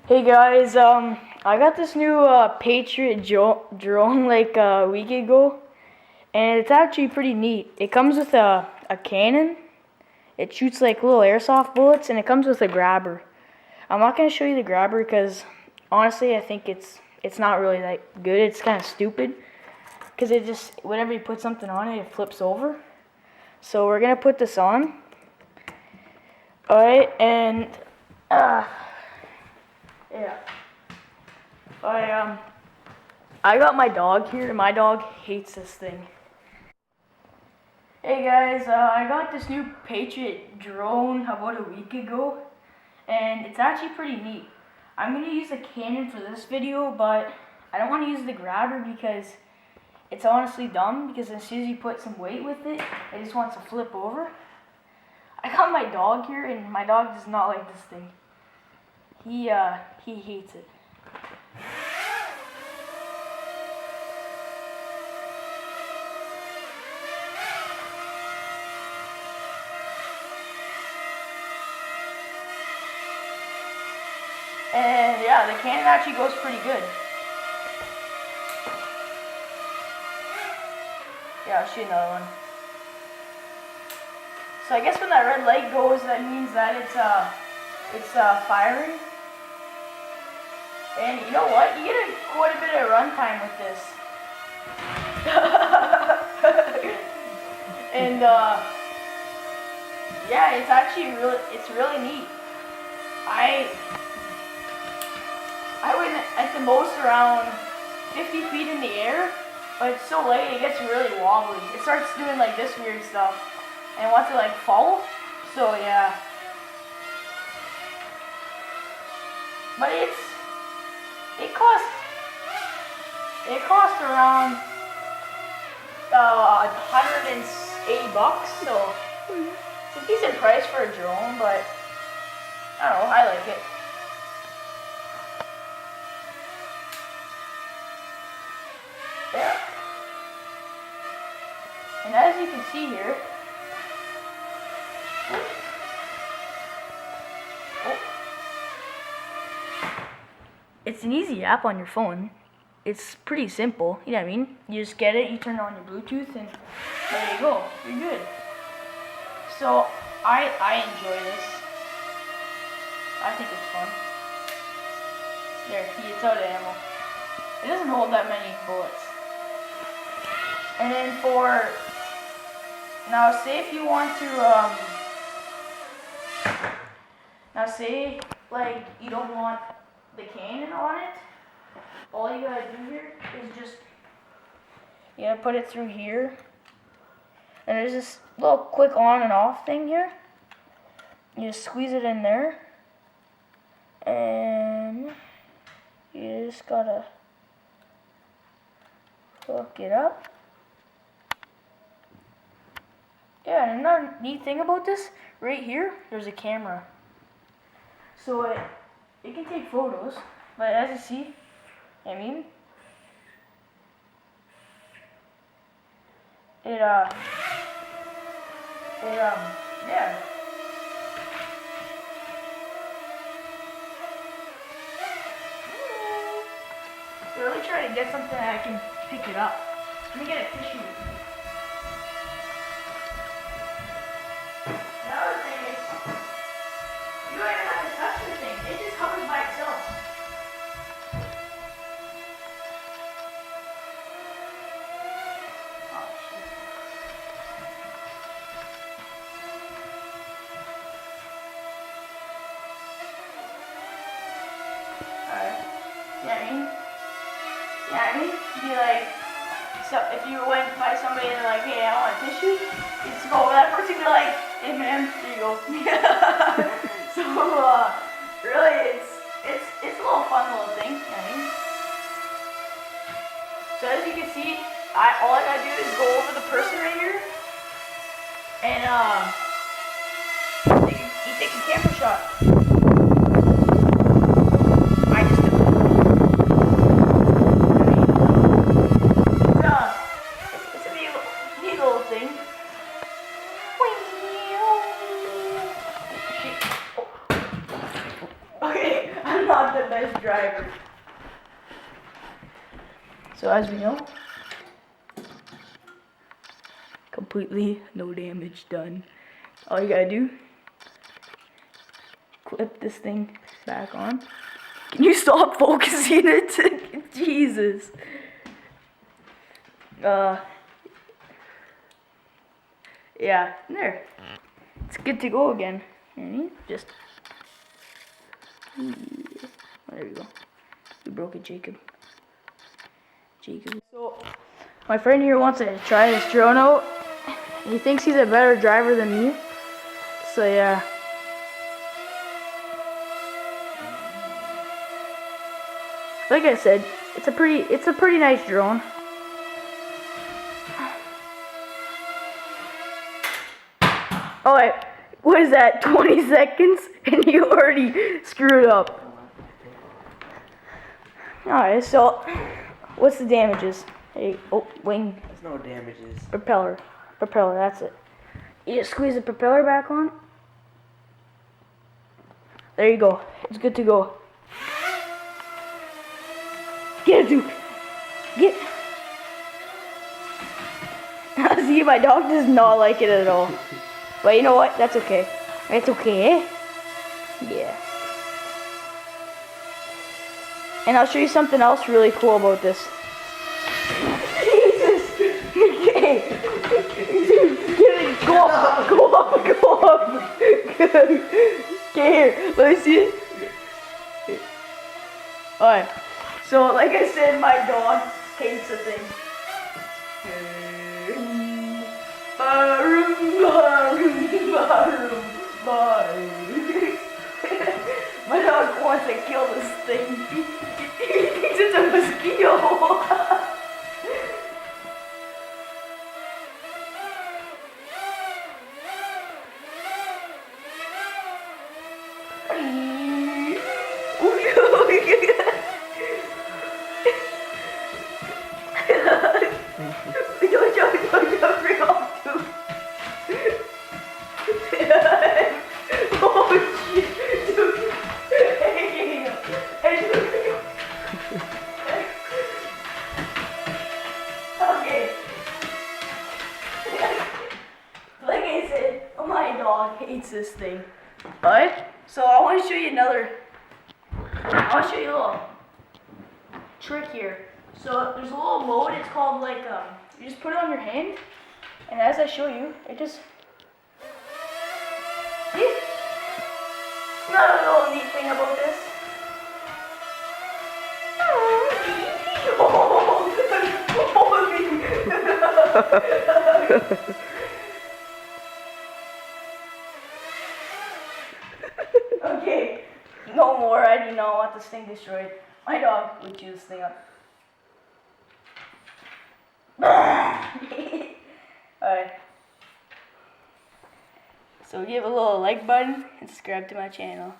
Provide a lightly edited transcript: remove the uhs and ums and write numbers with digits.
Hey guys, I got this new Patriot drone like a week ago, and it's actually pretty neat. It comes with a cannon. It shoots like little airsoft bullets, and it comes with a grabber. I'm not gonna show you the grabber because honestly, I think it's not really that good. It's kind of stupid because it just whenever you put something on it, it flips over. So we're gonna put this on. All right, and yeah. I got my dog here, and my dog hates this thing. Hey guys, I got this new Patriot drone about a week ago, and it's actually pretty neat. I'm gonna use a cannon for this video, but I don't want to use the grabber because it's honestly dumb. Because as soon as you put some weight with it, it just wants to flip over. I got my dog here, and my dog does not like this thing. He hates it. And yeah, the cannon actually goes pretty good. Yeah, I'll shoot another one. So I guess when that red light goes, that means that it's firing. And you know what? You get quite a bit of runtime with this. And yeah, it's actually really neat. I went at the most around 50 feet in the air, but it's so light it gets really wobbly. It starts doing like this weird stuff and wants to like fall. So yeah. But it costs around $180, so it's a decent price for a drone, but I don't know, I like it. Yeah. And as you can see here, it's an easy app on your phone. It's pretty simple, you know what I mean? You just get it, you turn on your Bluetooth, and there you go, you're good. So, I enjoy this. I think it's fun. There, it's out of ammo. It doesn't hold that many bullets. And then now say if you want to, now say like you don't want the cannon on it, all you gotta do here is just, you gotta put it through here, and there's this little quick on and off thing here. You just squeeze it in there, and you just gotta hook it up. Yeah, and another neat thing about this, right here, there's a camera. So it can take photos, but as you see, yeah. They're really trying to get something that I can pick it up. Let me get a tissue. Another thing is, you don't even have to touch the thing. It just hovers by itself. Oh, shit. Alright. Be like, so if you went by somebody and they're like, hey, I want a tissue, you just go over that person and be like, hey man, here you go. So really it's a little fun little thing, you know what I mean? So as you can see, all I gotta do is go over the person right here, and you take a camera shot. Okay, I'm I'm not the best driver. So as we know, completely no damage done. All you gotta do, clip this thing back on. Can you stop focusing it? Jesus. Yeah, there. It's good to go again. Just. There we go. We broke it, Jacob. So, my friend here wants to try this drone out. He thinks he's a better driver than me. So yeah. Like I said, it's a pretty nice drone. Oh wait, what is that? 20 seconds and you already screwed up. Alright, so what's the damages? Hey, oh, wing. There's no damages. Propeller, that's it. You just squeeze the propeller back on. There you go. It's good to go. Get it, Duke. Get. See, my dog does not like it at all. But you know what? That's okay. It's okay, eh? Yeah. And I'll show you something else really cool about this. Jesus! Okay. Go up, go up, go up. Okay, here, let me see it. Alright. So, like I said, my dog hates the thing. My dog wants to kill this thing. He thinks it's a mosquito. Hates this thing. Alright, so I want to show you I'll show you a little trick here. So there's a little mode, it's called like, you just put it on your hand, and as I show you, it just, see? Another little neat thing about this. Okay, no more. I do not want this thing destroyed. My dog would chew this thing up. Alright. So give a little like button and subscribe to my channel.